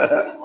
Can you come?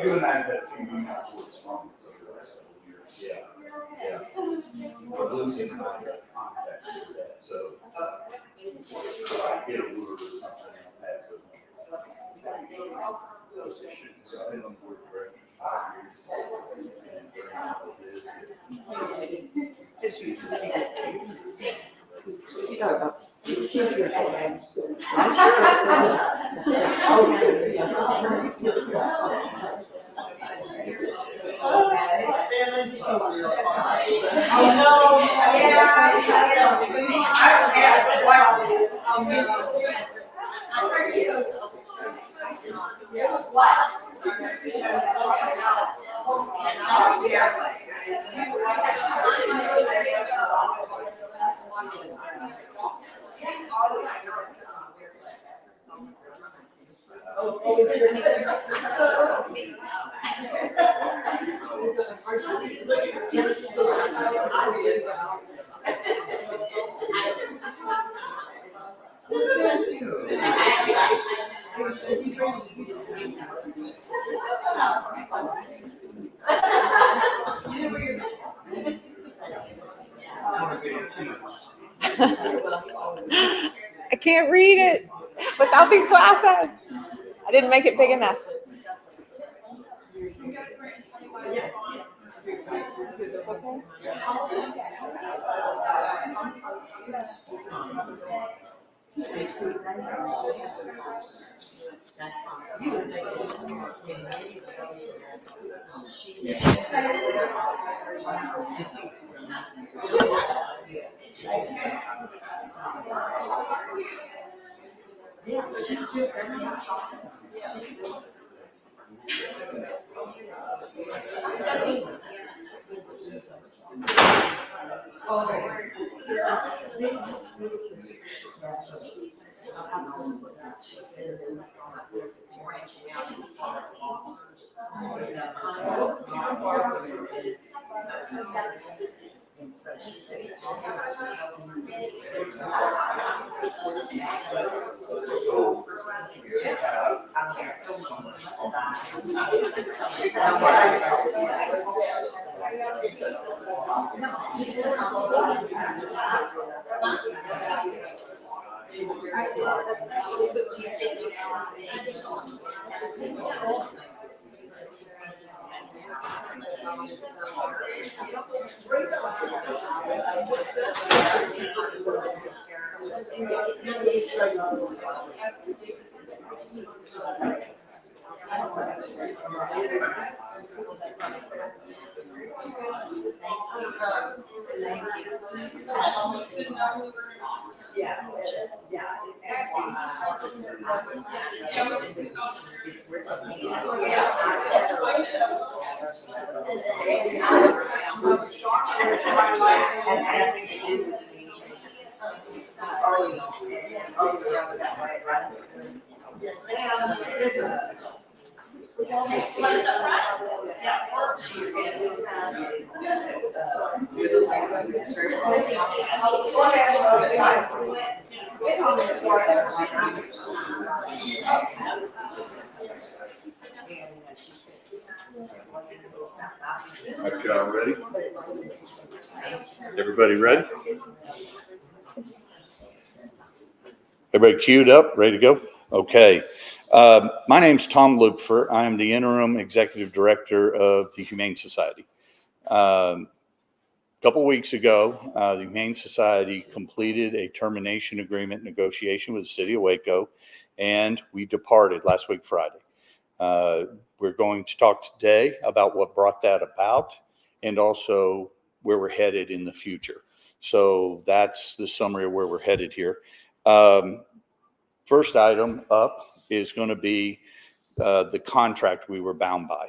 You and I have had a few reports from over the last couple of years. Yeah. We're losing contact with that, so get a word or something and pass it on. Those issues. I've been on board of directors 5 years. And during all of this. You talk about. I can't read it without these glasses. I didn't make it big enough. Okay, y'all ready? Everybody ready? Everybody queued up, ready to go? Okay. My name's Tom Lupfer. I am the interim executive director of the Humane Society. A couple weeks ago, the Humane Society completed a termination agreement negotiation with the city of Waco, and we departed last week, Friday. We're going to talk today about what brought that about and also where we're headed in the future. So that's the summary of where we're headed here. First item up is going to be the contract we were bound by.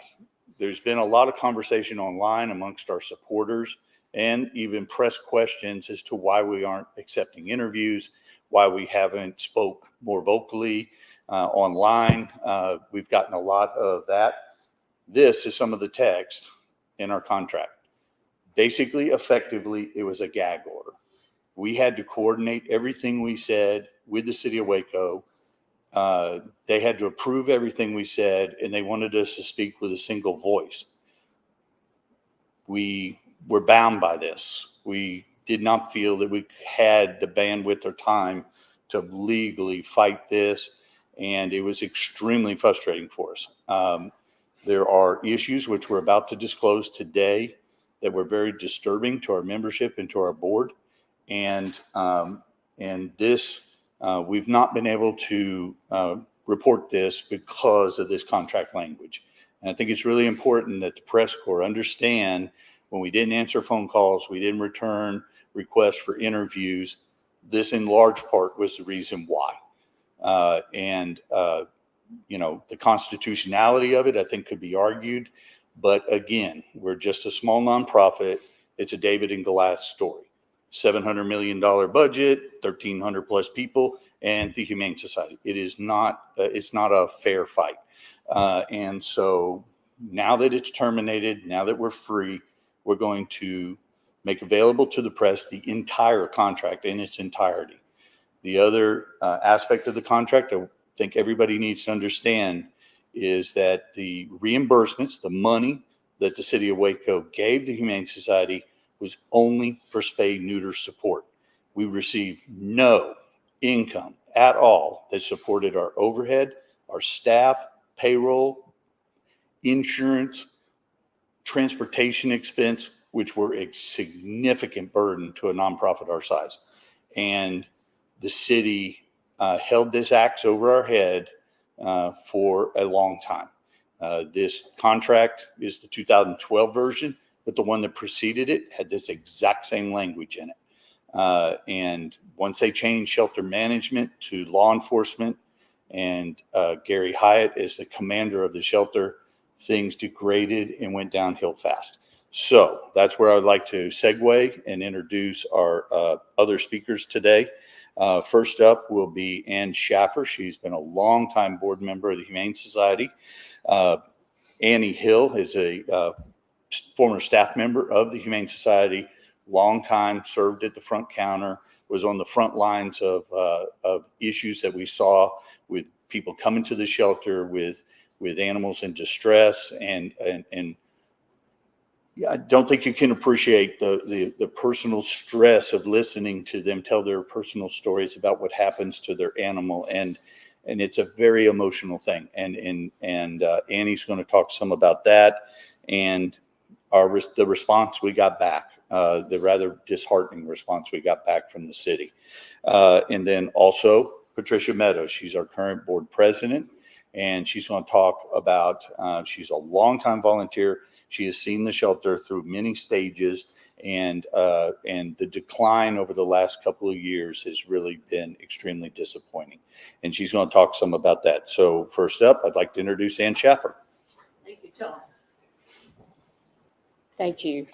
There's been a lot of conversation online amongst our supporters and even press questions as to why we aren't accepting interviews, why we haven't spoke more vocally online. We've gotten a lot of that. This is some of the text in our contract. Basically, effectively, it was a gag order. We had to coordinate everything we said with the city of Waco. They had to approve everything we said, and they wanted us to speak with a single voice. We were bound by this. We did not feel that we had the bandwidth or time to legally fight this, and it was extremely frustrating for us. There are issues which we're about to disclose today that were very disturbing to our membership and to our board, and this we've not been able to report this because of this contract language. And I think it's really important that the press corps understand when we didn't answer phone calls, we didn't return requests for interviews. This in large part was the reason why. The constitutionality of it, I think, could be argued. But again, we're just a small nonprofit. It's a David and Goliath story. $700 million budget, 1,300 plus people, and the Humane Society. It's not a fair fight. And so now that it's terminated, now that we're free, we're going to make available to the press the entire contract in its entirety. The other aspect of the contract I think everybody needs to understand is that the reimbursements, the money that the city of Waco gave the Humane Society was only for spay-neuter support. We received no income at all that supported our overhead, our staff, payroll, insurance, transportation expense, which were a significant burden to a nonprofit our size. And the city held this axe over our head for a long time. This contract is the 2012 version, but the one that preceded it had this exact same language in it. And once they changed shelter management to law enforcement and Gary Hyatt is the commander of the shelter, things degraded and went downhill fast. So that's where I'd like to segue and introduce our other speakers today. First up will be Ann Schaffer. She's been a longtime board member of the Humane Society. Annie Hill is a former staff member of the Humane Society, long time, served at the front counter, was on the front lines of issues that we saw with people coming to the shelter with animals in distress. And I don't think you can appreciate the personal stress of listening to them tell their personal stories about what happens to their animal. And it's a very emotional thing. And Annie's going to talk some about that and the response we got back, the rather disheartening response we got back from the city. And then also Patricia Meadows, she's our current board president, and she's going to talk about, she's a longtime volunteer. She has seen the shelter through many stages, and the decline over the last couple of years has really been extremely disappointing. And she's going to talk some about that. So first up, I'd like to introduce Ann Schaffer. Thank you, Tom. Thank you.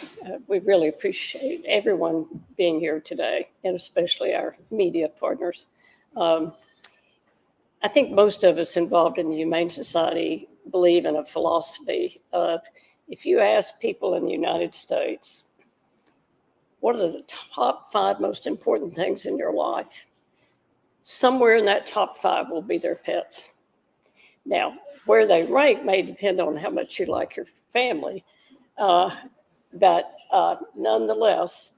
We really appreciate everyone being here today, and especially our media partners. I think most of us involved in the Humane Society believe in a philosophy of, if you ask people in the United States, what are the top 5 most important things in your life? Somewhere in that top 5 will be their pets. Now, where they rank may depend on how much you like your family, but nonetheless,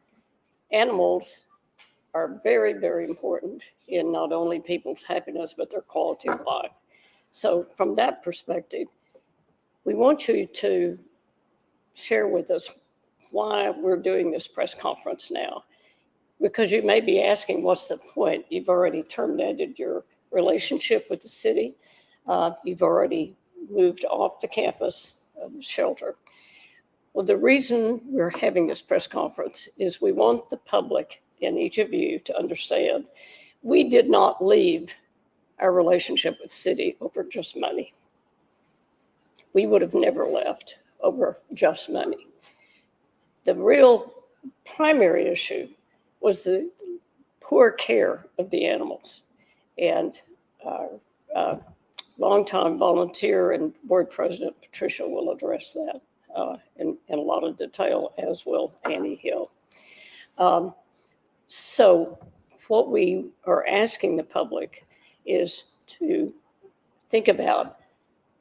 animals are very, very important in not only people's happiness, but their quality of life. So from that perspective, we want you to share with us why we're doing this press conference now. Because you may be asking, what's the point? You've already terminated your relationship with the city. You've already moved off the campus of the shelter. Well, the reason we're having this press conference is we want the public and each of you to understand we did not leave our relationship with city over just money. We would have never left over just money. The real primary issue was the poor care of the animals. And our longtime volunteer and board president, Patricia, will address that in a lot of detail, as will Annie Hill. So what we are asking the public is to think about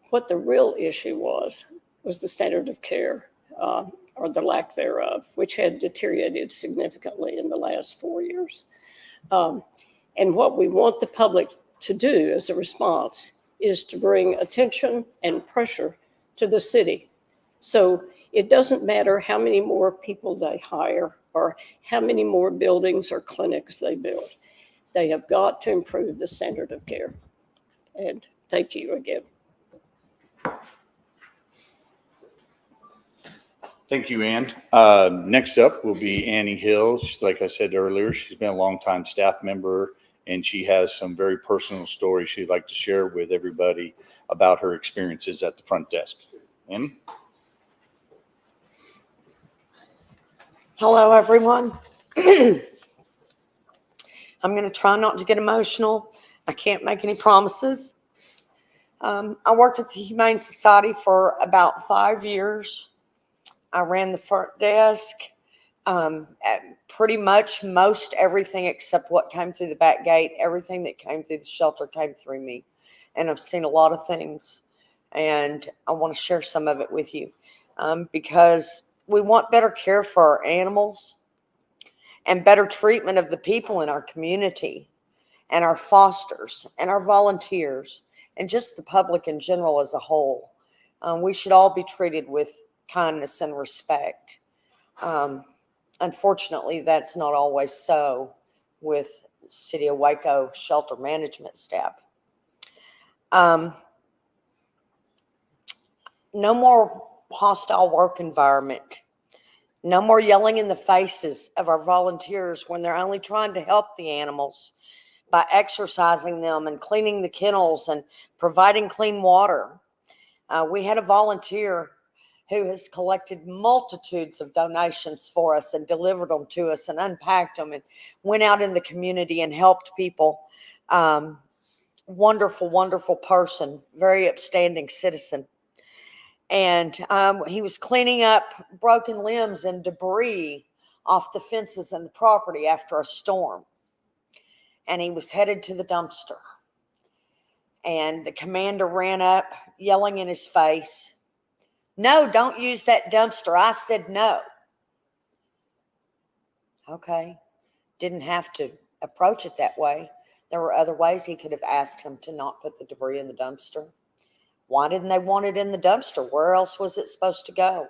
what the real issue was the standard of care or the lack thereof, which had deteriorated significantly in the last 4 years. And what we want the public to do as a response is to bring attention and pressure to the city. So it doesn't matter how many more people they hire or how many more buildings or clinics they build. They have got to improve the standard of care. And thank you again. Thank you, Ann. Next up will be Annie Hill. Like I said earlier, she's been a longtime staff member, and she has some very personal stories she'd like to share with everybody about her experiences at the front desk. Annie? Hello, everyone. I'm going to try not to get emotional. I can't make any promises. I worked at the Humane Society for about 5 years. I ran the front desk, at pretty much most everything except what came through the back gate. Everything that came through the shelter came through me. And I've seen a lot of things. And I want to share some of it with you because we want better care for our animals and better treatment of the people in our community and our fosters and our volunteers and just the public in general as a whole. We should all be treated with kindness and respect. Unfortunately, that's not always so with City of Waco shelter management staff. No more hostile work environment. No more yelling in the faces of our volunteers when they're only trying to help the animals by exercising them and cleaning the kennels and providing clean water. We had a volunteer who has collected multitudes of donations for us and delivered them to us and unpacked them and went out in the community and helped people. Wonderful, wonderful person, very upstanding citizen. And he was cleaning up broken limbs and debris off the fences and the property after a storm. And he was headed to the dumpster. And the commander ran up, yelling in his face, "No, don't use that dumpster. I said no." Okay. Didn't have to approach it that way. There were other ways he could have asked him to not put the debris in the dumpster. Why didn't they want it in the dumpster? Where else was it supposed to go?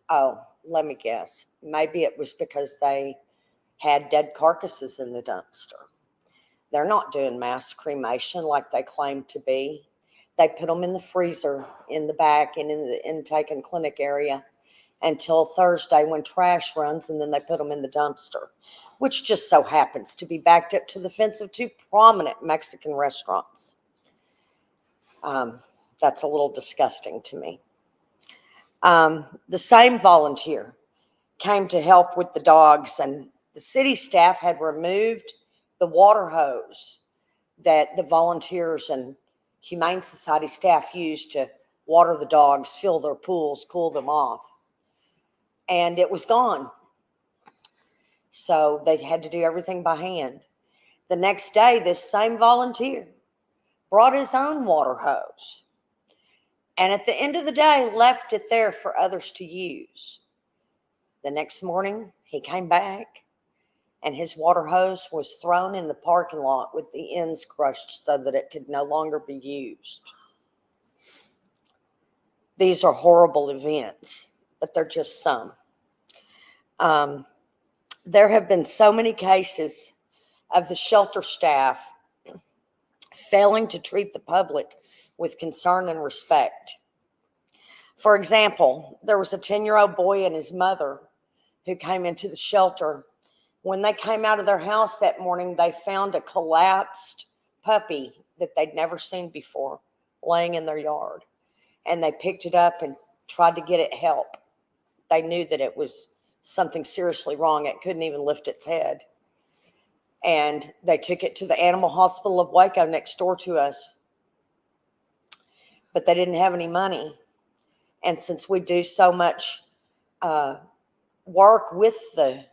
Oh, let me guess. Maybe it was because they had dead carcasses in the dumpster. They're not doing mass cremation like they claim to be. They put them in the freezer in the back and in the intake and clinic area until Thursday when trash runs, and then they put them in the dumpster, which just so happens to be backed up to the fence of two prominent Mexican restaurants. That's a little disgusting to me. The same volunteer came to help with the dogs, and the city staff had removed the water hose that the volunteers and Humane Society staff used to water the dogs, fill their pools, cool them off. And it was gone. So they had to do everything by hand. The next day, this same volunteer brought his own water hose. And at the end of the day, left it there for others to use. The next morning, he came back, and his water hose was thrown in the parking lot with the ends crushed so that it could no longer be used. These are horrible events, but they're just some. There have been so many cases of the shelter staff failing to treat the public with concern and respect. For example, there was a 10-year-old boy and his mother who came into the shelter. When they came out of their house that morning, they found a collapsed puppy that they'd never seen before laying in their yard. And they picked it up and tried to get it help. They knew that it was something seriously wrong. It couldn't even lift its head. And they took it to the animal hospital of Waco next door to us. But they didn't have any money. And since we do so much work with the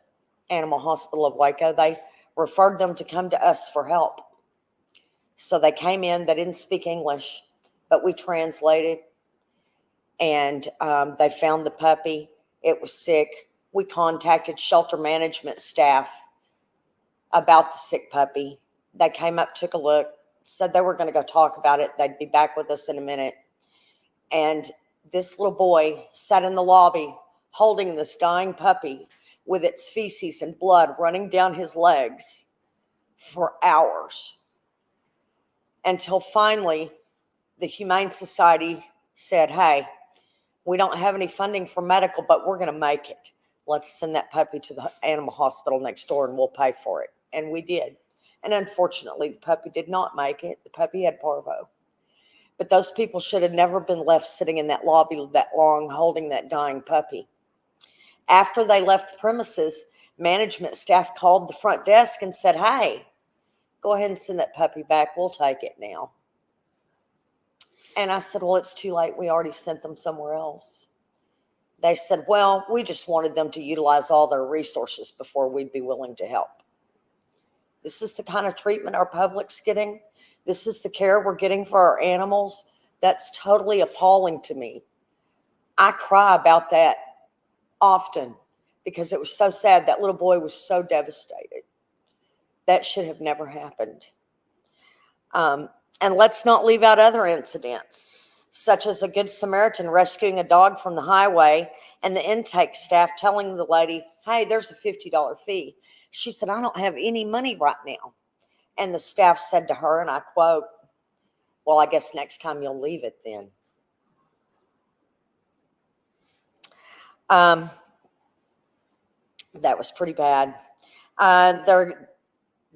animal hospital of Waco, they referred them to come to us for help. So they came in. They didn't speak English, but we translated. And they found the puppy. It was sick. We contacted shelter management staff about the sick puppy. They came up, took a look, said they were going to go talk about it. They'd be back with us in a minute. And this little boy sat in the lobby holding this dying puppy with its feces and blood running down his legs for hours, until finally the Humane Society said, hey, we don't have any funding for medical, but we're going to make it. Let's send that puppy to the animal hospital next door and we'll pay for it. And we did. And unfortunately, the puppy did not make it. The puppy had parvo. But those people should have never been left sitting in that lobby that long holding that dying puppy. After they left the premises, management staff called the front desk and said, hey, go ahead and send that puppy back. We'll take it now. And I said, well, it's too late. We already sent them somewhere else. They said, well, we just wanted them to utilize all their resources before we'd be willing to help. This is the kind of treatment our public's getting. This is the care we're getting for our animals. That's totally appalling to me. I cry about that often because it was so sad. That little boy was so devastated. That should have never happened. And let's not leave out other incidents, such as a Good Samaritan rescuing a dog from the highway and the intake staff telling the lady, hey, there's a $50 fee. She said, I don't have any money right now. And the staff said to her, and I quote, well, I guess next time you'll leave it then. That was pretty bad.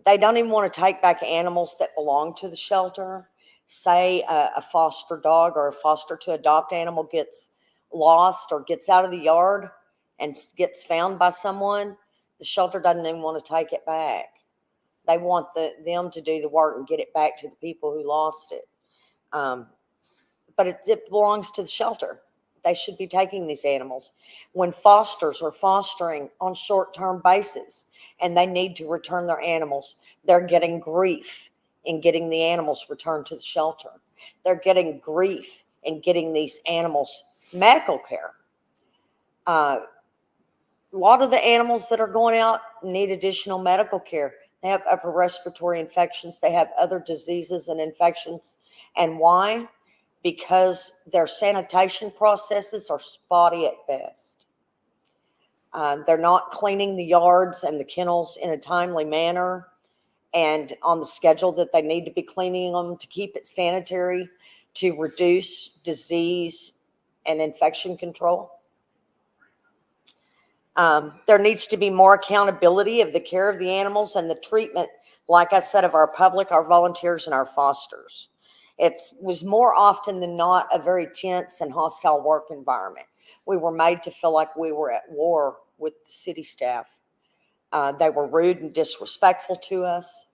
They don't even want to take back animals that belong to the shelter. Say a foster dog or a foster to adopt animal gets lost or gets out of the yard and gets found by someone, the shelter doesn't even want to take it back. They want them to do the work and get it back to the people who lost it. But it belongs to the shelter. They should be taking these animals. When fosters are fostering on short-term basis and they need to return their animals, they're getting grief in getting the animals returned to the shelter. They're getting grief in getting these animals medical care. A lot of the animals that are going out need additional medical care. They have upper respiratory infections. They have other diseases and infections. And why? Because their sanitation processes are spotty at best. They're not cleaning the yards and the kennels in a timely manner and on the schedule that they need to be cleaning them to keep it sanitary, to reduce disease and infection control. There needs to be more accountability of the care of the animals and the treatment, like I said, of our public, our volunteers, and our fosters. It was more often than not a very tense and hostile work environment. We were made to feel like we were at war with the city staff. They were rude and disrespectful to us.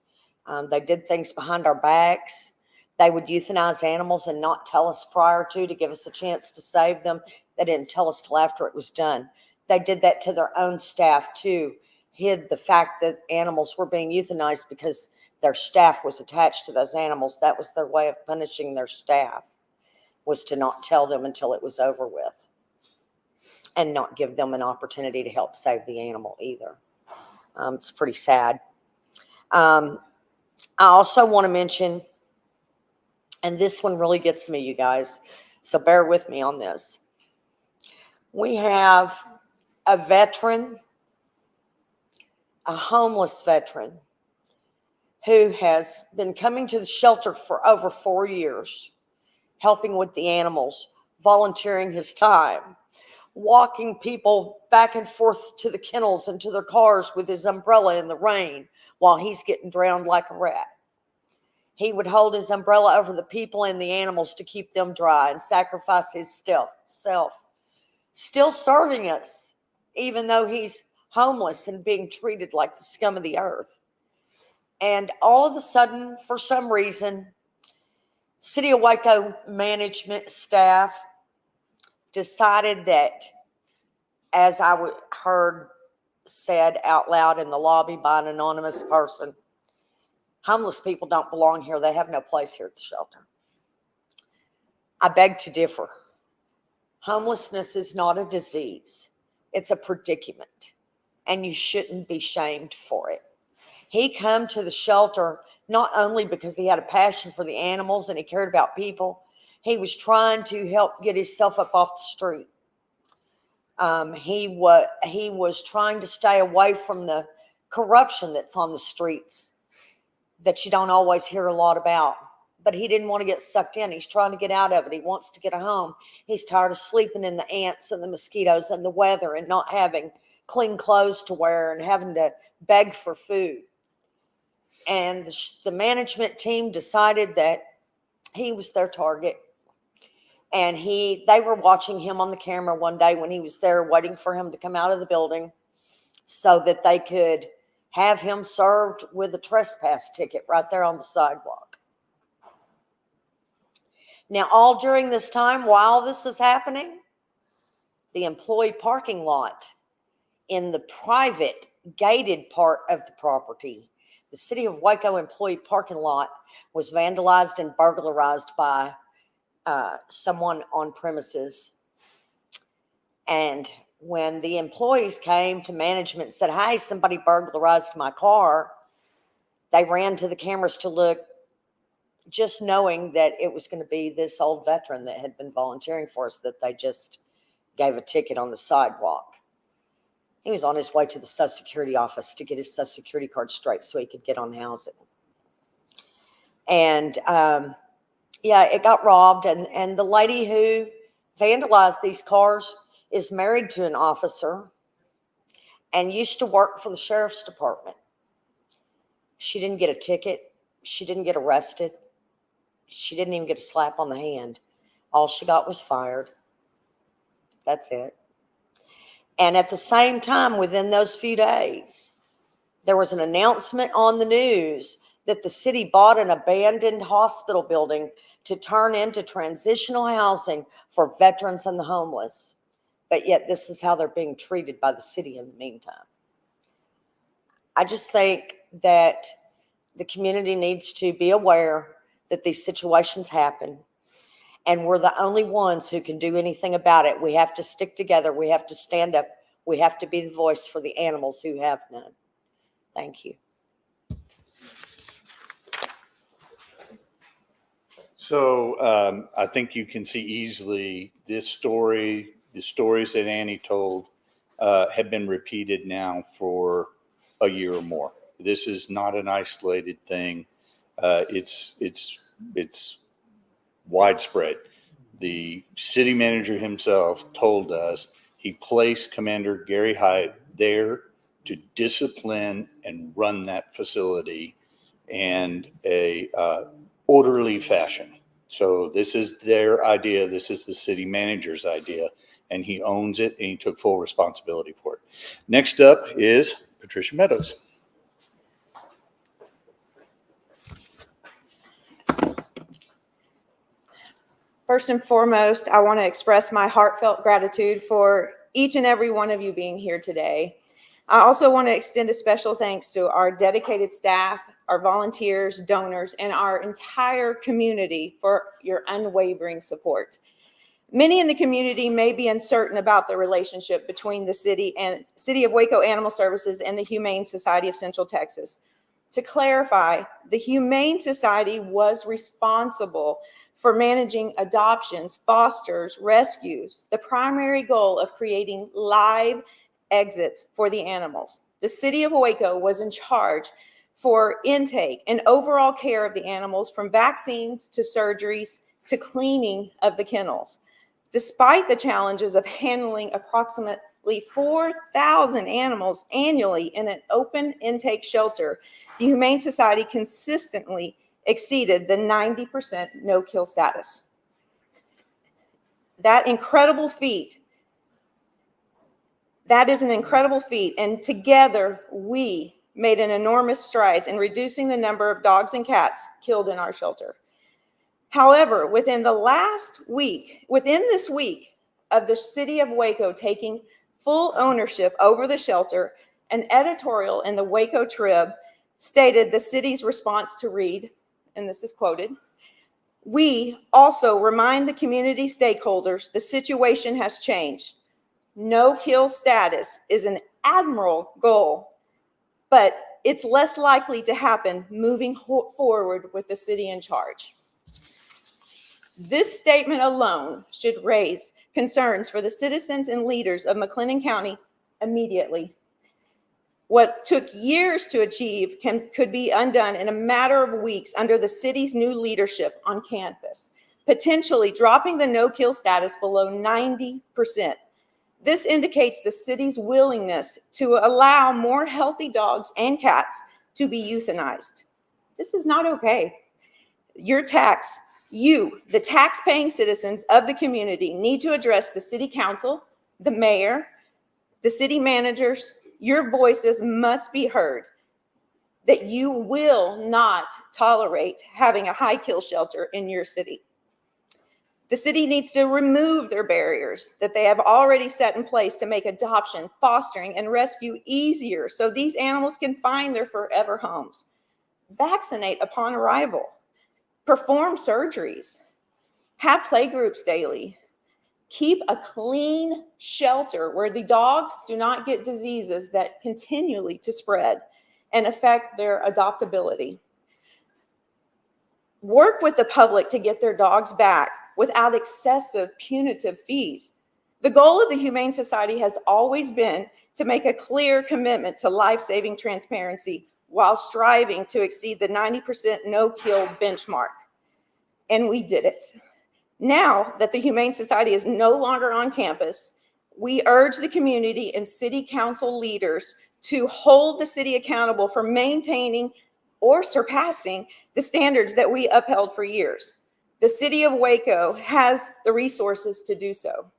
They did things behind our backs. They would euthanize animals and not tell us prior to give us a chance to save them. They didn't tell us till after it was done. They did that to their own staff too, hid the fact that animals were being euthanized because their staff was attached to those animals. That was their way of punishing their staff, was to not tell them until it was over with and not give them an opportunity to help save the animal either. It's pretty sad. I also want to mention, and this one really gets me, you guys, so bear with me on this. We have a veteran, a homeless veteran, who has been coming to the shelter for over 4 years helping with the animals, volunteering his time, walking people back and forth to the kennels and to their cars with his umbrella in the rain while he's getting drowned like a rat. He would hold his umbrella over the people and the animals to keep them dry and sacrifice his self, still serving us, even though he's homeless and being treated like the scum of the earth. And all of a sudden, for some reason, City of Waco management staff decided that, as I heard said out loud in the lobby by an anonymous person, homeless people don't belong here. They have no place here at the shelter. I beg to differ. Homelessness is not a disease. It's a predicament, and you shouldn't be shamed for it. He come to the shelter not only because he had a passion for the animals and he cared about people. He was trying to help get himself up off the street. He was trying to stay away from the corruption that's on the streets that you don't always hear a lot about. But he didn't want to get sucked in. He's trying to get out of it. He wants to get a home. He's tired of sleeping in the ants and the mosquitoes and the weather and not having clean clothes to wear and having to beg for food. And the management team decided that he was their target. And they were watching him on the camera one day when he was there, waiting for him to come out of the building so that they could have him served with a trespass ticket right there on the sidewalk. Now, all during this time, while this is happening, the employee parking lot in the private gated part of the property, the City of Waco employee parking lot, was vandalized and burglarized by someone on premises. And when the employees came to management and said, "Hey, somebody burglarized my car," they ran to the cameras to look, just knowing that it was going to be this old veteran that had been volunteering for us that they just gave a ticket on the sidewalk. He was on his way to the Social Security office to get his Social Security card straight so he could get on housing. And it got robbed. And the lady who vandalized these cars is married to an officer and used to work for the sheriff's department. She didn't get a ticket. She didn't get arrested. She didn't even get a slap on the hand. All she got was fired. That's it. And at the same time, within those few days, there was an announcement on the news that the city bought an abandoned hospital building to turn into transitional housing for veterans and the homeless. But yet this is how they're being treated by the city in the meantime. I just think that the community needs to be aware that these situations happen, and we're the only ones who can do anything about it. We have to stick together. We have to stand up. We have to be the voice for the animals who have none. Thank you. So I think you can see easily this story, the stories that Annie told have been repeated now for a year or more. This is not an isolated thing. It's widespread. The city manager himself told us he placed Commander Gary Hyatt there to discipline and run that facility in a orderly fashion. So this is their idea. This is the city manager's idea, and he owns it, and he took full responsibility for it. Next up is Patricia Meadows. First and foremost, I want to express my heartfelt gratitude for each and every one of you being here today. I also want to extend a special thanks to our dedicated staff, our volunteers, donors, and our entire community for your unwavering support. Many in the community may be uncertain about the relationship between the City of Waco Animal Services and the Humane Society of Central Texas. To clarify, the Humane Society was responsible for managing adoptions, fosters, rescues, the primary goal of creating live exits for the animals. The City of Waco was in charge for intake and overall care of the animals, from vaccines to surgeries, to cleaning of the kennels. Despite the challenges of handling approximately 4,000 animals annually in an open intake shelter, the Humane Society consistently exceeded the 90% no-kill status. That is an incredible feat, and together we made an enormous strides in reducing the number of dogs and cats killed in our shelter. However, within this week of the city of Waco taking full ownership over the shelter, an editorial in the Waco Trib stated the city's response to read, and this is quoted, "We also remind the community stakeholders the situation has changed. No-kill status is an admirable goal, but it's less likely to happen moving forward with the city in charge." This statement alone should raise concerns for the citizens and leaders of McLennan County immediately. What took years to achieve could be undone in a matter of weeks under the city's new leadership on campus, potentially dropping the no-kill status below 90%. This indicates the city's willingness to allow more healthy dogs and cats to be euthanized. This is not okay. The tax-paying citizens of the community need to address the city council, the mayor, the city managers. Your voices must be heard that you will not tolerate having a high kill shelter in your city. The city needs to remove their barriers that they have already set in place to make adoption, fostering, and rescue easier so these animals can find their forever homes. Vaccinate upon arrival. Perform surgeries. Have play groups daily. Keep a clean shelter where the dogs do not get diseases that continually to spread and affect their adoptability. Work with the public to get their dogs back without excessive punitive fees. The goal of the Humane Society has always been to make a clear commitment to life-saving transparency while striving to exceed the 90% no-kill benchmark. And we did it. Now that the Humane Society is no longer on campus, we urge the community and city council leaders to hold the city accountable for maintaining or surpassing the standards that we upheld for years. The city of Waco has the resources to do so,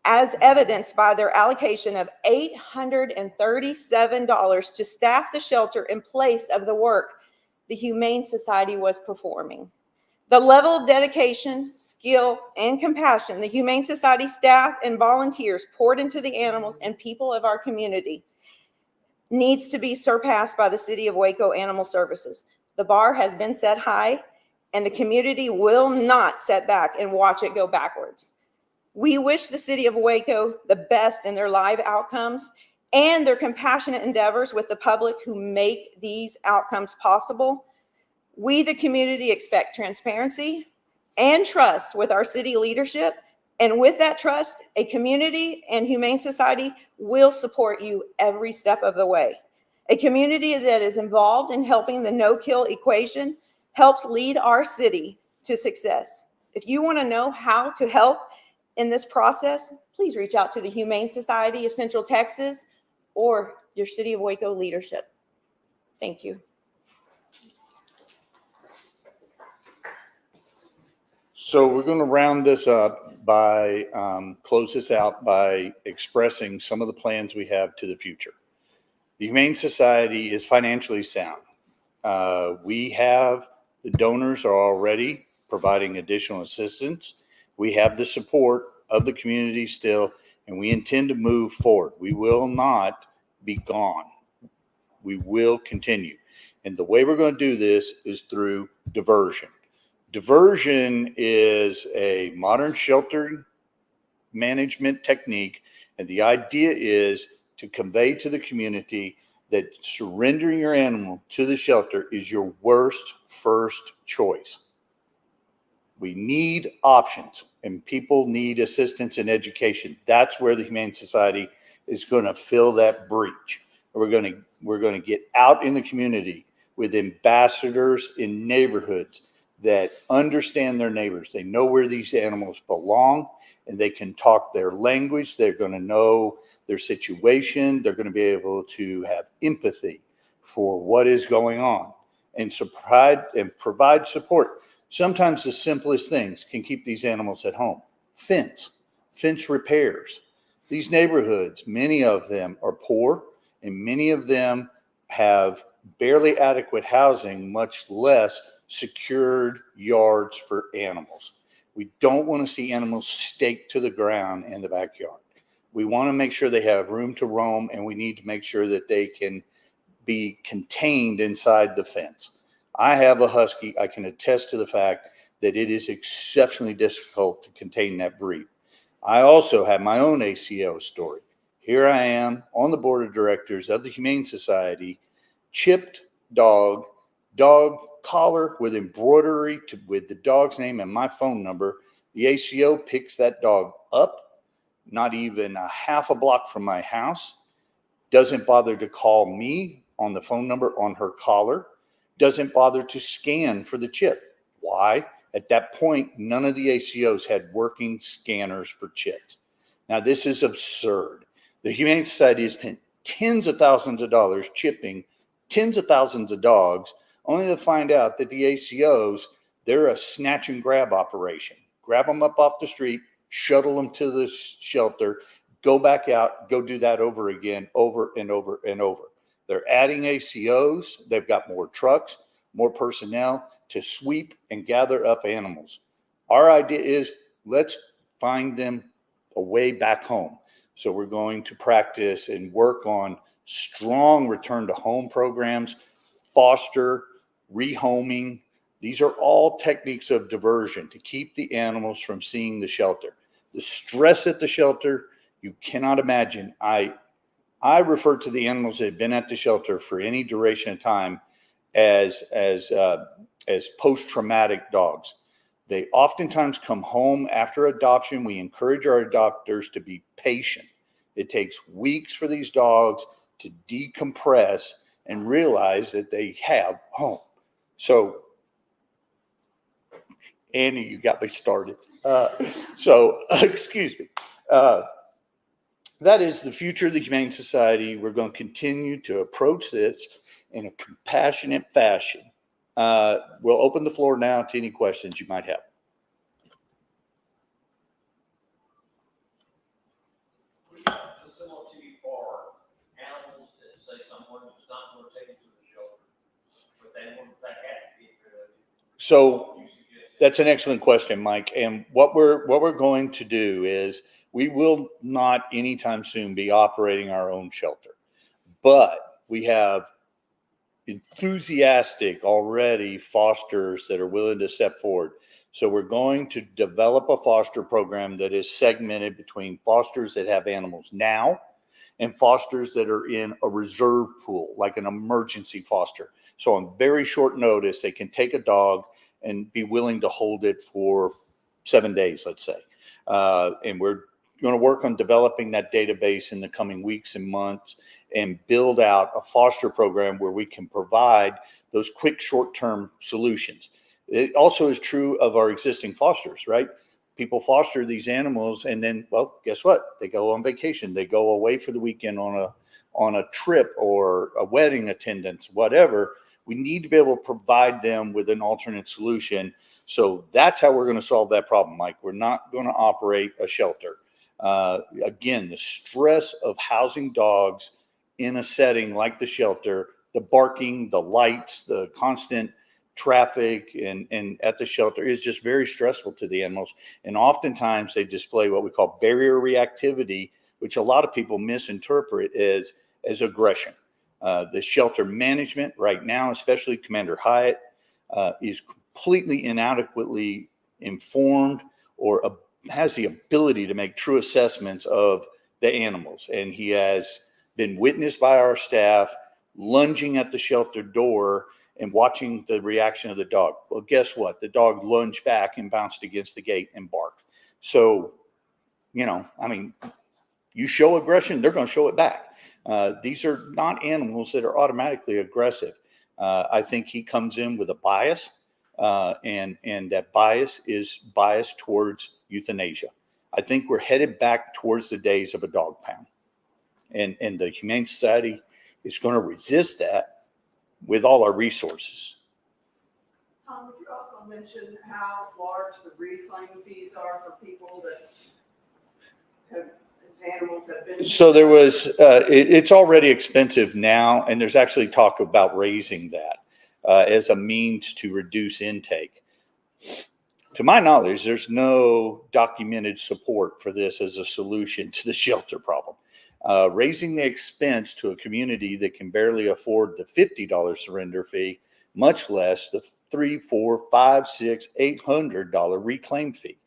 as evidenced by their allocation of $837 to staff the shelter in place of the work the Humane Society was performing. The level of dedication, skill, and compassion the Humane Society staff and volunteers poured into the animals and people of our community needs to be surpassed by the City of Waco Animal Services. The bar has been set high, and the community will not sit back and watch it go backwards. We wish the City of Waco the best in their live outcomes and their compassionate endeavors with the public who make these outcomes possible. We, the community, expect transparency and trust with our city leadership. And with that trust, a community and Humane Society will support you every step of the way. A community that is involved in helping the no-kill equation helps lead our city to success. If you want to know how to help in this process, please reach out to the Humane Society of Central Texas or your City of Waco leadership. Thank you. So we're going to round this up by, close this out by expressing some of the plans we have to the future. The Humane Society is financially sound. The donors are already providing additional assistance. We have the support of the community still, and we intend to move forward. We will not be gone. We will continue. And the way we're going to do this is through diversion. Diversion is a modern shelter management technique, and the idea is to convey to the community that surrendering your animal to the shelter is your worst first choice. We need options, and people need assistance and education. That's where the Humane Society is going to fill that breach. We're going to get out in the community with ambassadors in neighborhoods that understand their neighbors. They know where these animals belong, and they can talk their language. They're going to know their situation. They're going to be able to have empathy for what is going on and provide support. Sometimes the simplest things can keep these animals at home. Fence repairs. These neighborhoods, many of them are poor, and many of them have barely adequate housing, much less secured yards for animals. We don't want to see animals staked to the ground in the backyard. We want to make sure they have room to roam, and we need to make sure that they can be contained inside the fence. I have a husky. I can attest to the fact that it is exceptionally difficult to contain that breed. I also have my own ACO story. Here I am on the board of directors of the Humane Society, chipped dog collar with embroidery with the dog's name and my phone number. The ACO picks that dog up, not even a half a block from my house, doesn't bother to call me on the phone number on her collar, doesn't bother to scan for the chip. Why? At that point, none of the ACOs had working scanners for chips. Now, this is absurd. The Humane Society has spent tens of thousands of dollars chipping tens of thousands of dogs, only to find out that the ACOs, they're a snatch and grab operation. Grab them up off the street, shuttle them to the shelter, go back out, go do that over again, over and over and over. They're adding ACOs. They've got more trucks, more personnel to sweep and gather up animals. Our idea is let's find them a way back home. So we're going to practice and work on strong return to home programs, foster, rehoming. These are all techniques of diversion to keep the animals from seeing the shelter. The stress at the shelter, you cannot imagine. I refer to the animals that have been at the shelter for any duration of time as post-traumatic dogs. They oftentimes come home after adoption. We encourage our adopters to be patient. It takes weeks for these dogs to decompress and realize that they have home. So, Annie, you got me started. Excuse me. That is the future of the Humane Society. We're going to continue to approach this in a compassionate fashion. We'll open the floor now to any questions you might have. Facility for animals that say someone is not going to take it to the shelter, but they have to get rid of it. So that's an excellent question, Mike. And what we're going to do is we will not anytime soon be operating our own shelter, but we have enthusiastic already fosters that are willing to step forward. So we're going to develop a foster program that is segmented between fosters that have animals now and fosters that are in a reserve pool, like an emergency foster. So on very short notice, they can take a dog and be willing to hold it for 7 days, let's say. And we're going to work on developing that database in the coming weeks and months and build out a foster program where we can provide those quick short-term solutions. It also is true of our existing fosters, right? People foster these animals and then, well, guess what? They go on vacation. They go away for the weekend on a trip or a wedding attendance, whatever. We need to be able to provide them with an alternate solution. So that's how we're going to solve that problem, Mike. We're not going to operate a shelter. Again, the stress of housing dogs in a setting like the shelter, the barking, the lights, the constant traffic and at the shelter is just very stressful to the animals. And oftentimes they display what we call barrier reactivity, which a lot of people misinterpret as aggression. The shelter management right now, especially Commander Hyatt, is completely inadequately informed or has the ability to make true assessments of the animals. And he has been witnessed by our staff lunging at the shelter door and watching the reaction of the dog. Well, guess what? The dog lunged back and bounced against the gate and barked. So, you show aggression, they're going to show it back. These are not animals that are automatically aggressive. I think he comes in with a bias. and that bias is biased towards euthanasia. I think we're headed back towards the days of a dog pound. And the Humane Society is going to resist that with all our resources. Tom, would you also mention how large the reclaim fees are for people that have, whose animals have been? So there was, it's already expensive now, and there's actually talk about raising that as a means to reduce intake. To my knowledge, there's no documented support for this as a solution to the shelter problem. Raising the expense to a community that can barely afford the $50 surrender fee, much less the $300, $400, $500, $600, $800 reclaim fee.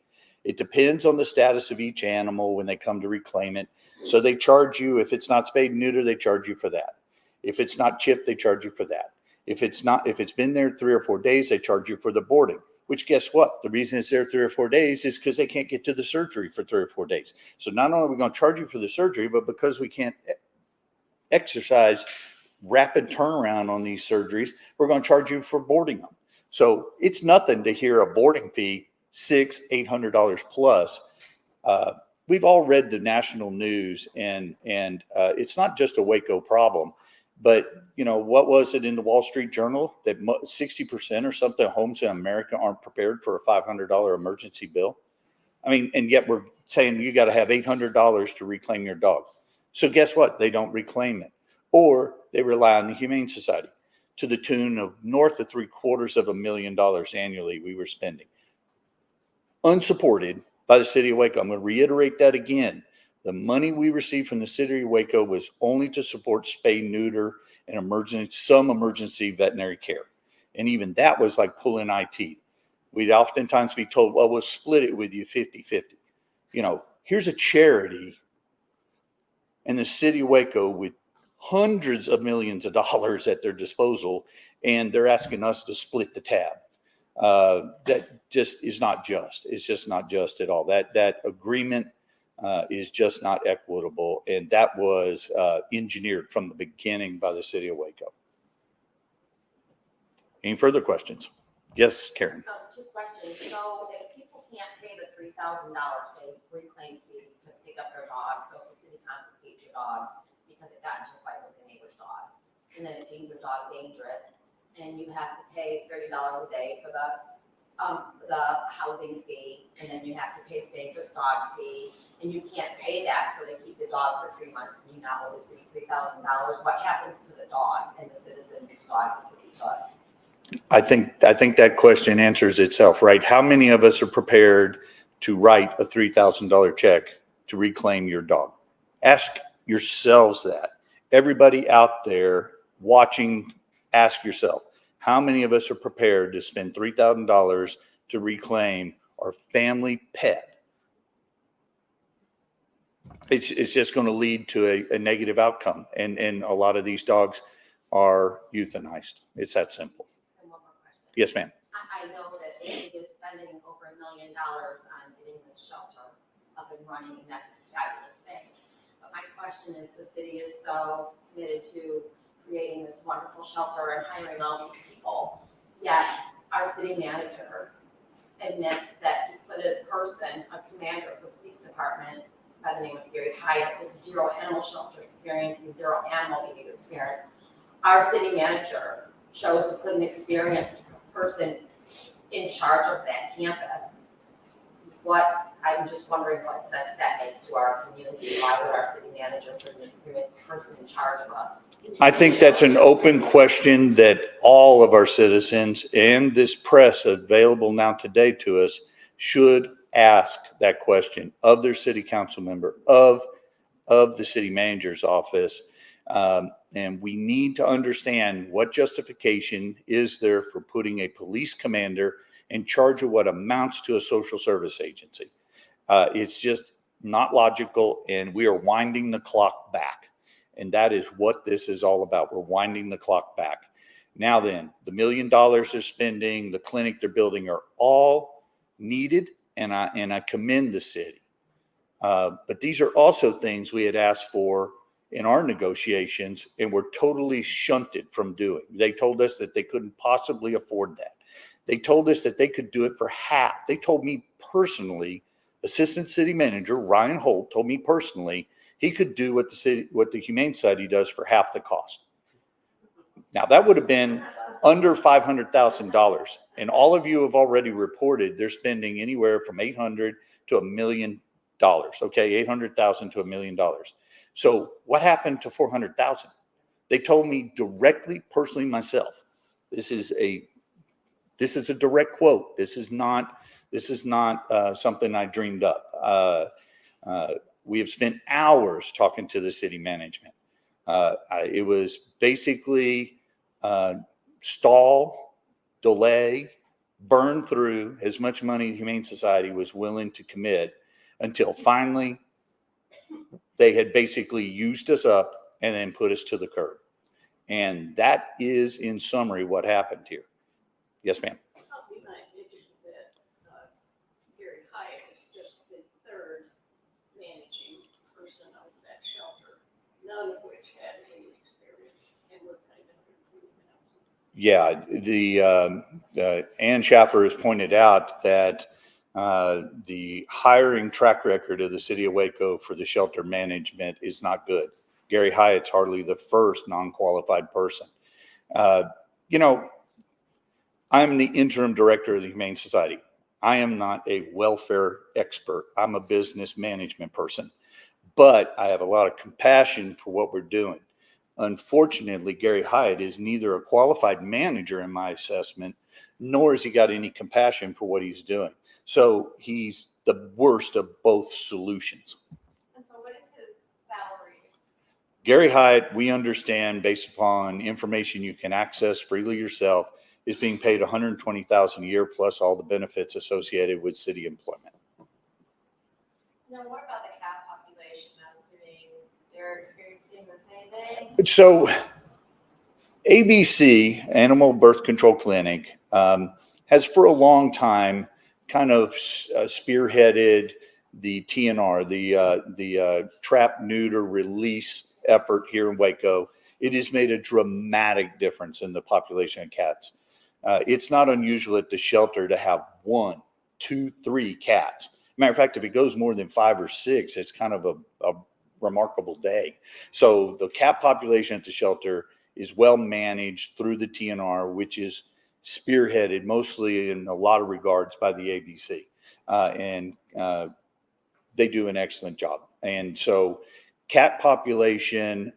It depends on the status of each animal when they come to reclaim it. So they charge you, if it's not spayed and neuter, they charge you for that. If it's not chipped, they charge you for that. If it's been there 3 or 4 days, they charge you for the boarding. Which, guess what? The reason it's there 3 or 4 days is because they can't get to the surgery for 3 or 4 days. So not only are we going to charge you for the surgery, but because we can't exercise rapid turnaround on these surgeries, we're going to charge you for boarding them. So it's nothing to hear a boarding fee, $600, $800 plus. We've all read the national news, and it's not just a Waco problem. But, you know, what was it in the Wall Street Journal that 60% or something of homes in America aren't prepared for a $500 emergency bill? I mean, and yet we're saying you got to have $800 to reclaim your dog. So guess what? They don't reclaim it. Or they rely on the Humane Society to the tune of north of $750,000 annually we were spending. Unsupported by the city of Waco. I'm going to reiterate that again. The money we received from the city of Waco was only to support spay, neuter, and some emergency veterinary care. And even that was like pulling eye teeth. We'd oftentimes be told, well, we'll split it with you 50-50. You know, here's a charity in the city of Waco with hundreds of millions of dollars at their disposal, and they're asking us to split the tab. That just is not just. It's just not just at all. That agreement is just not equitable, and that was engineered from the beginning by the city of Waco. Any further questions? Yes, Karen. 2 questions. So if people can't pay the $3,000, say, reclaim fee to pick up their dog, so if the city confiscates your dog because it got into a fight with a neighbor's dog, and then it deems your dog dangerous, and you have to pay $30 a day for the housing fee, and then you have to pay the dangerous dog fee, and you can't pay that, so they keep the dog for 3 months, and you now owe the city $3,000. What happens to the dog and the citizen whose dog the city took? I think that question answers itself, right? How many of us are prepared to write a $3,000 check to reclaim your dog? Ask yourselves that. Everybody out there watching, ask yourself, how many of us are prepared to spend $3,000 to reclaim our family pet? It's just going to lead to a negative outcome. And a lot of these dogs are euthanized. It's that simple. And one more question. Yes, ma'am. I know that the city is spending over $1 million on getting this shelter up and running, and that's a fabulous thing. But my question is, the city is so committed to creating this wonderful shelter and hiring all these people, yet our city manager admits that he put a person, a commander of the police department by the name of Gary Hyatt, with 0 animal shelter experience and 0 animal behavior experience. Our city manager chose to put an experienced person in charge of that campus. I'm just wondering what sense that makes to our community. Why would our city manager put an experienced person in charge of us? I think that's an open question that all of our citizens and this press available now today to us should ask that question of their city council member, of the city manager's office. And we need to understand what justification is there for putting a police commander in charge of what amounts to a social service agency. It's just not logical, and we are winding the clock back. And that is what this is all about. We're winding the clock back. Now then, the $1 million they're spending, the clinic they're building are all needed, and I commend the city. But these are also things we had asked for in our negotiations and were totally shunted from doing. They told us that they couldn't possibly afford that. They told us that they could do it for half. They told me personally, Assistant City Manager Ryan Holt told me personally, he could do what the Humane Society does for half the cost. Now that would have been under $500,000, and all of you have already reported they're spending anywhere from $800,000 to $1 million. Okay, $800,000 to $1 million. So what happened to $400,000? They told me directly, personally, myself. This is a direct quote. This is not something I dreamed up. We have spent hours talking to the city management. It was basically stall, delay, burn through as much money the Humane Society was willing to commit until finally they had basically used us up and then put us to the curb. And that is, in summary, what happened here. Yes, ma'am. We might mention that Gary Hyatt is just the third managing person of that shelter, none of which had any experience and were paid $120,000. Yeah, Ann Schaffer has pointed out that the hiring track record of the city of Waco for the shelter management is not good. Gary Hyatt's hardly the first non-qualified person. You know, I'm the interim director of the Humane Society. I am not a welfare expert. I'm a business management person, but I have a lot of compassion for what we're doing. Unfortunately, Gary Hyatt is neither a qualified manager in my assessment, nor has he got any compassion for what he's doing. So he's the worst of both solutions. And so what is his salary? Gary Hyatt, we understand based upon information you can access freely yourself, is being paid $120,000 a year plus all the benefits associated with city employment. Now, what about the cat population? I'm assuming they're experiencing the same thing? So ABC, Animal Birth Control Clinic, has for a long time kind of spearheaded the TNR, the trap, neuter, release effort here in Waco. It has made a dramatic difference in the population of cats. It's not unusual at the shelter to have 1, 2, 3 cats. Matter of fact, if it goes more than 5 or 6, it's kind of a remarkable day. So the cat population at the shelter is well managed through the TNR, which is spearheaded mostly in a lot of regards by the ABC. And they do an excellent job. And so cat population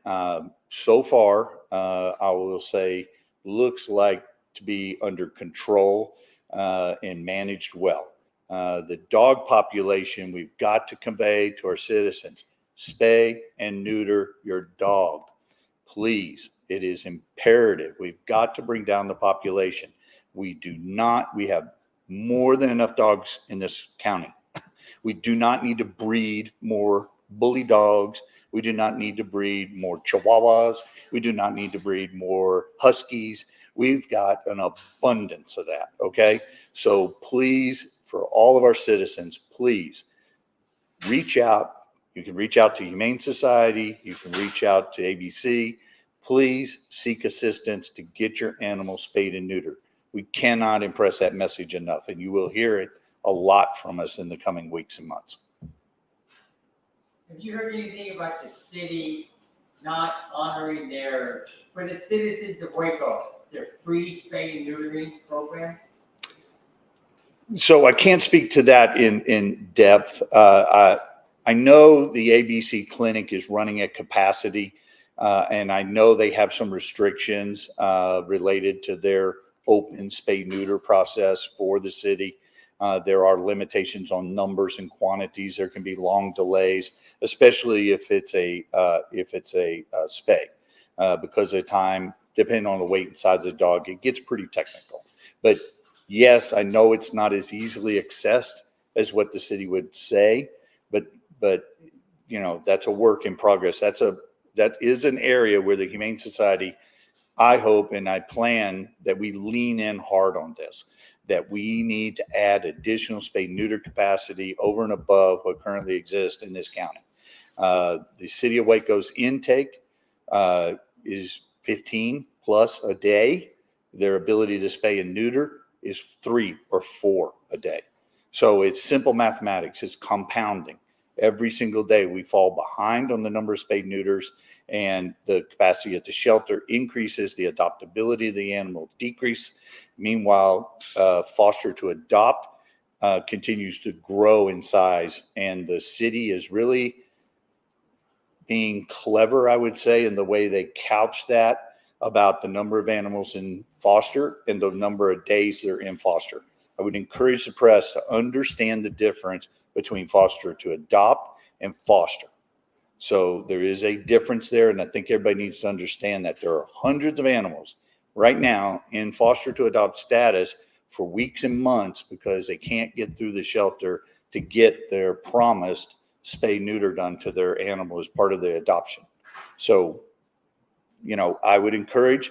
so far, I will say, looks like to be under control and managed well. The dog population, we've got to convey to our citizens, spay and neuter your dog. Please, it is imperative. We've got to bring down the population. We have more than enough dogs in this county. We do not need to breed more bully dogs. We do not need to breed more Chihuahuas. We do not need to breed more Huskies. We've got an abundance of that, okay? So please, for all of our citizens, please reach out. You can reach out to Humane Society. You can reach out to ABC. Please seek assistance to get your animals spayed and neutered. We cannot impress that message enough, and you will hear it a lot from us in the coming weeks and months. Have you heard anything about the city not honoring for the citizens of Waco, their free spay and neutering program? So I can't speak to that in depth. I know the ABC clinic is running at capacity, and I know they have some restrictions related to their open spay neuter process for the city. There are limitations on numbers and quantities. There can be long delays, especially if it's a spay, because of time, depending on the weight and size of the dog, it gets pretty technical. But yes, I know it's not as easily accessed as what the city would say, but you know, that's a work in progress. That is an area where the Humane Society, I hope and I plan that we lean in hard on this, that we need to add additional spay neuter capacity over and above what currently exists in this county. The city of Waco's intake is 15 plus a day. Their ability to spay and neuter is 3 or 4 a day. So it's simple mathematics. It's compounding. Every single day we fall behind on the number of spayed neuters, and the capacity at the shelter increases, the adoptability of the animal decrease. Meanwhile, foster to adopt continues to grow in size, and the city is really being clever, I would say, in the way they couch that about the number of animals in foster and the number of days they're in foster. I would encourage the press to understand the difference between foster to adopt and foster. So there is a difference there, and I think everybody needs to understand that there are hundreds of animals right now in foster to adopt status for weeks and months because they can't get through the shelter to get their promised spay neuter done to their animal as part of the adoption. So, I would encourage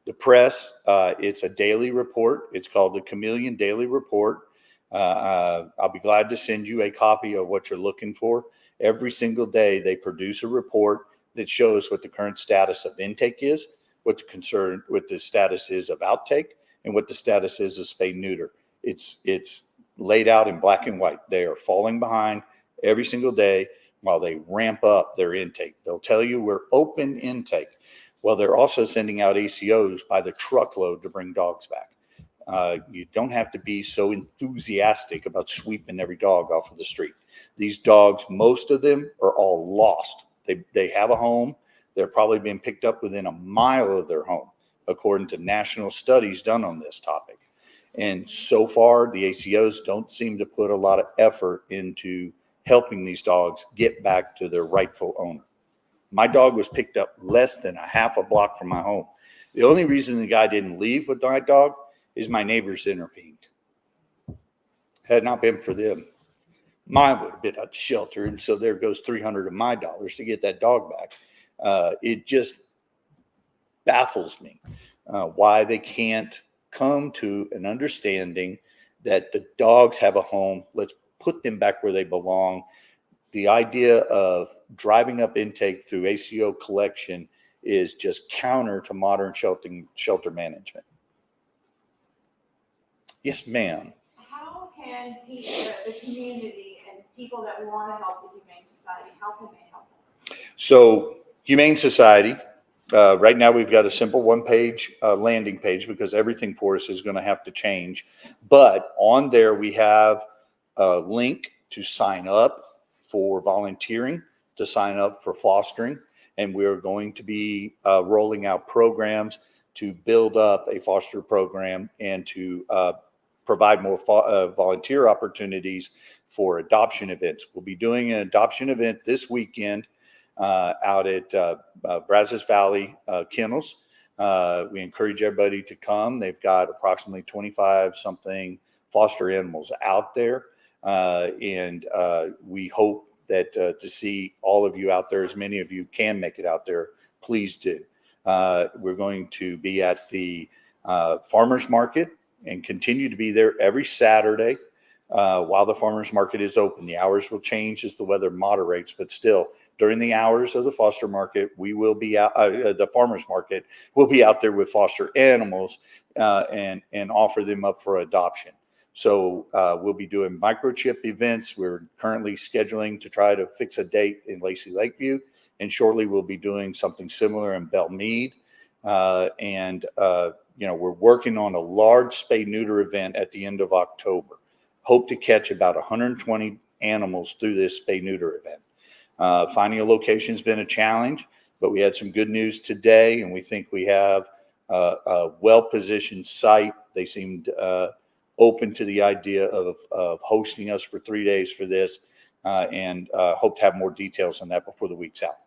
the press. It's a daily report. It's called the Chameleon Daily Report. I'll be glad to send you a copy of what you're looking for. Every single day, they produce a report that shows what the current status of intake is, what the status is of outtake, and what the status is of spay neuter. It's laid out in black and white. They are falling behind every single day while they ramp up their intake. They'll tell you we're open intake. Well, they're also sending out ACOs by the truckload to bring dogs back. You don't have to be so enthusiastic about sweeping every dog off of the street. These dogs, most of them are all lost. They have a home. They're probably being picked up within a mile of their home, according to national studies done on this topic. And so far, the ACOs don't seem to put a lot of effort into helping these dogs get back to their rightful owner. My dog was picked up less than a half a block from my home. The only reason the guy didn't leave with my dog is my neighbors intervened. Had it not been for them, mine would have been at the shelter. And so there goes $300 of my dollars to get that dog back. It just baffles me why they can't come to an understanding that the dogs have a home. Let's put them back where they belong. The idea of driving up intake through ACO collection is just counter to modern shelter management. Yes, ma'am. How can the community and people that want to help the Humane Society, how can they help us? So Humane Society, right now we've got a simple one-page landing page because everything for us is going to have to change. But on there we have a link to sign up for volunteering, to sign up for fostering, and we're going to be rolling out programs to build up a foster program and to provide more volunteer opportunities for adoption events. We'll be doing an adoption event this weekend out at Brazos Valley Kennels. We encourage everybody to come. They've got approximately 25 something foster animals out there. And we hope that to see all of you out there, as many of you can make it out there, please do. We're going to be at the farmers market and continue to be there every Saturday while the farmers market is open. The hours will change as the weather moderates, but still during the hours of the foster market, we will be out, the farmers market will be out there with foster animals and offer them up for adoption. So we'll be doing microchip events. We're currently scheduling to try to fix a date in Lacey Lakeview, and shortly we'll be doing something similar in Belmead. We're working on a large spay neuter event at the end of October. Hope to catch about 120 animals through this spay neuter event. Finding a location has been a challenge, but we had some good news today, and we think we have a well-positioned site. They seemed open to the idea of hosting us for 3 days for this, and hope to have more details on that before the week's out.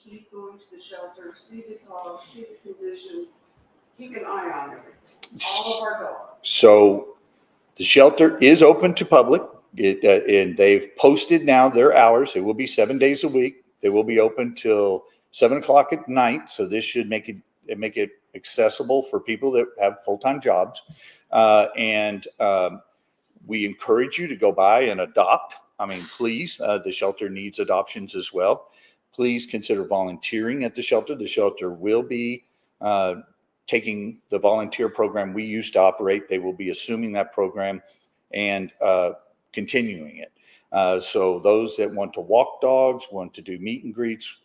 Keep going to the shelter, see the dogs, see the conditions, keep an eye on everything. All of our dogs. So the shelter is open to public, and they've posted now their hours. It will be 7 days a week. They will be open till 7 o'clock at night. So this should make it accessible for people that have full-time jobs. We encourage you to go by and adopt. I mean, please, the shelter needs adoptions as well. Please consider volunteering at the shelter. The shelter will be taking the volunteer program we used to operate. They will be assuming that program and continuing it. So those that want to walk dogs, want to do meet and greets,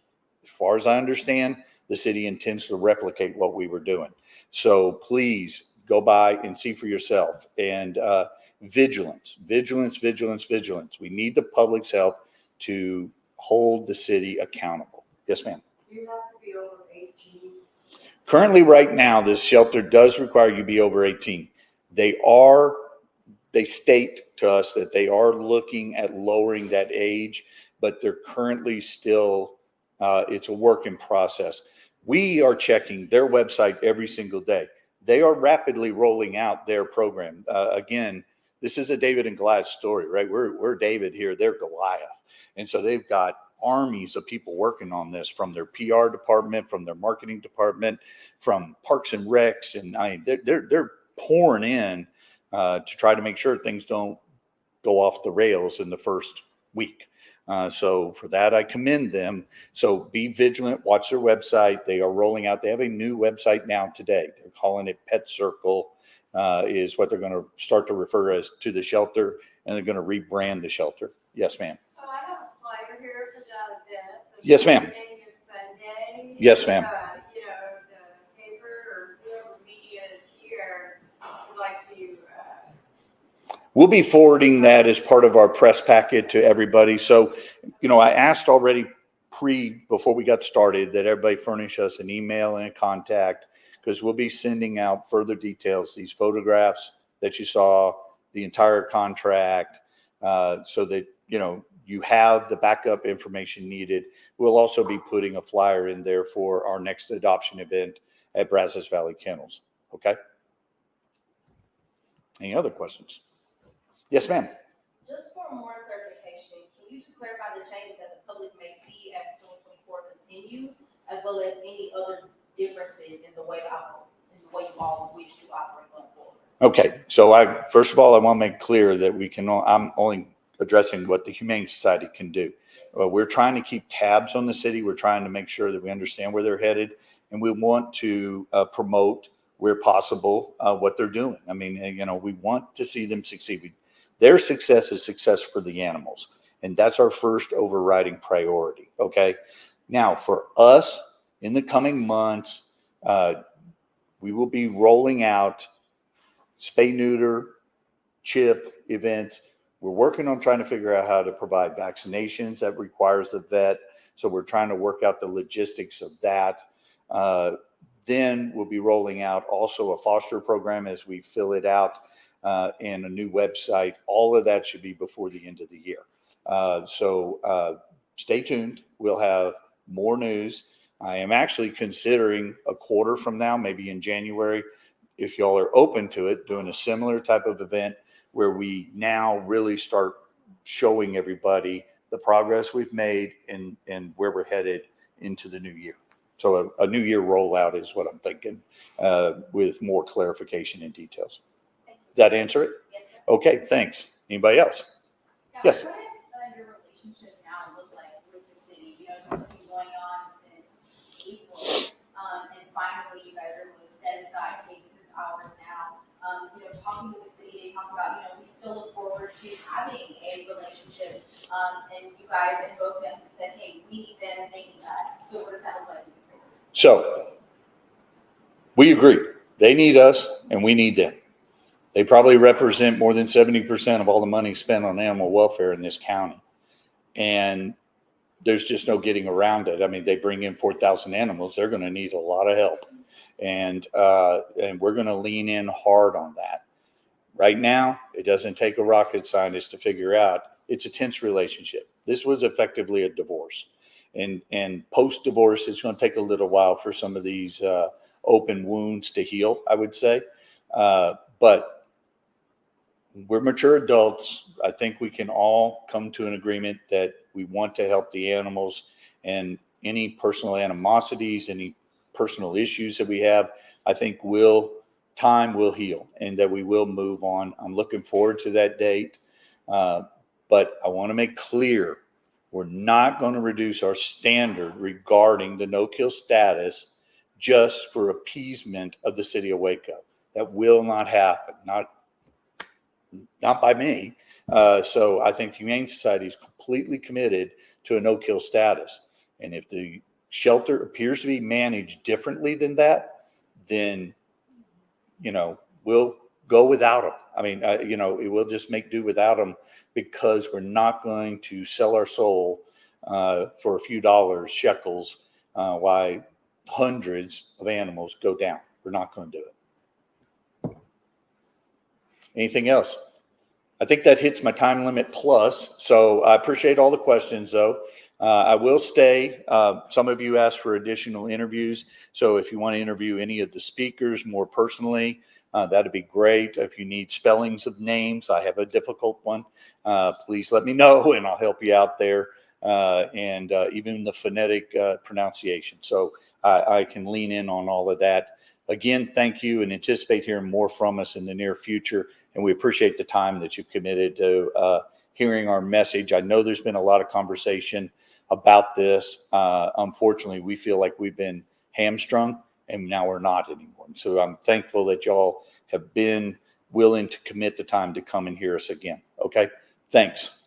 as far as I understand, the city intends to replicate what we were doing. So please go by and see for yourself. And vigilance. We need the public's help to hold the city accountable. Yes, ma'am. Do you have to be over 18? Currently, right now, this shelter does require you be over 18. They state to us that they are looking at lowering that age, but they're currently still, it's a work in process. We are checking their website every single day. They are rapidly rolling out their program. Again, this is a David and Goliath story, right? We're David here, they're Goliath. And so they've got armies of people working on this, from their PR department, from their marketing department, from Parks and Recs. And they're pouring in to try to make sure things don't go off the rails in the first week. So for that, I commend them. So be vigilant, watch their website. They are rolling out. They have a new website now today. They're calling it Pet Circle, is what they're going to start to refer as to the shelter, and they're going to rebrand the shelter. Yes, ma'am. So I have a flyer here for that event. The Yes, ma'am. thing is Sunday. Yes, ma'am. You know, the paper or whoever media is here would like to. We'll be forwarding that as part of our press packet to everybody. So, I asked already before we got started that everybody furnish us an email and a contact, because we'll be sending out further details, these photographs that you saw, the entire contract, so that, you have the backup information needed. We'll also be putting a flyer in there for our next adoption event at Brazos Valley Kennels. Okay. Any other questions? Yes, ma'am. Just for more clarification, can you just clarify the changes that the public may see as 2024 continues, as well as any other differences in the way you all wish to operate going forward? Okay, so first of all, I want to make clear that I'm only addressing what the Humane Society can do. We're trying to keep tabs on the city. We're trying to make sure that we understand where they're headed, and we want to promote where possible what they're doing. I mean, we want to see them succeed. Their success is success for the animals, and that's our first overriding priority. Okay, now for us in the coming months, we will be rolling out spay, neuter, chip events. We're working on trying to figure out how to provide vaccinations. That requires a vet. So we're trying to work out the logistics of that. Then we'll be rolling out also a foster program as we fill it out, and a new website. All of that should be before the end of the year. So stay tuned. We'll have more news. I am actually considering a quarter from now, maybe in January, if y'all are open to it, doing a similar type of event where we now really start showing everybody the progress we've made and where we're headed into the new year. So a new year rollout is what I'm thinking, with more clarification and details. Does that answer it? Yes, sir. Okay, thanks. Anybody else? Yes. What does your relationship now look like with the city? This has been going on since April, and finally you guys are able to set aside, hey, this is ours now. Talking with the city, they talk about, we still look forward to having a relationship, and you guys and both of them said, hey, we need them, they need us. So what does that look like? So we agree. They need us and we need them. They probably represent more than 70% of all the money spent on animal welfare in this county. And there's just no getting around it. I mean, they bring in 4,000 animals. They're going to need a lot of help. And we're going to lean in hard on that. Right now, it doesn't take a rocket scientist to figure out it's a tense relationship. This was effectively a divorce. And post-divorce, it's going to take a little while for some of these open wounds to heal, I would say. But we're mature adults. I think we can all come to an agreement that we want to help the animals, and any personal animosities, any personal issues that we have, I think time will heal, and that we will move on. I'm looking forward to that date. But I want to make clear, we're not going to reduce our standard regarding the no-kill status just for appeasement of the city of Waco. That will not happen, not by me. So I think the Humane Society is completely committed to a no-kill status. And if the shelter appears to be managed differently than that, then, we'll go without them. I mean, we'll just make do without them, because we're not going to sell our soul for a few dollars, shekels, why hundreds of animals go down. We're not going to do it. Anything else? I think that hits my time limit plus. So I appreciate all the questions, though. I will stay. Some of you asked for additional interviews. So if you want to interview any of the speakers more personally, that'd be great. If you need spellings of names, I have a difficult one. Please let me know and I'll help you out there. And even the phonetic pronunciation. So I can lean in on all of that. Again, thank you, and anticipate hearing more from us in the near future. And we appreciate the time that you've committed to hearing our message. I know there's been a lot of conversation about this. Unfortunately, we feel like we've been hamstrung, and now we're not anymore. So I'm thankful that y'all have been willing to commit the time to come and hear us again. Okay, thanks.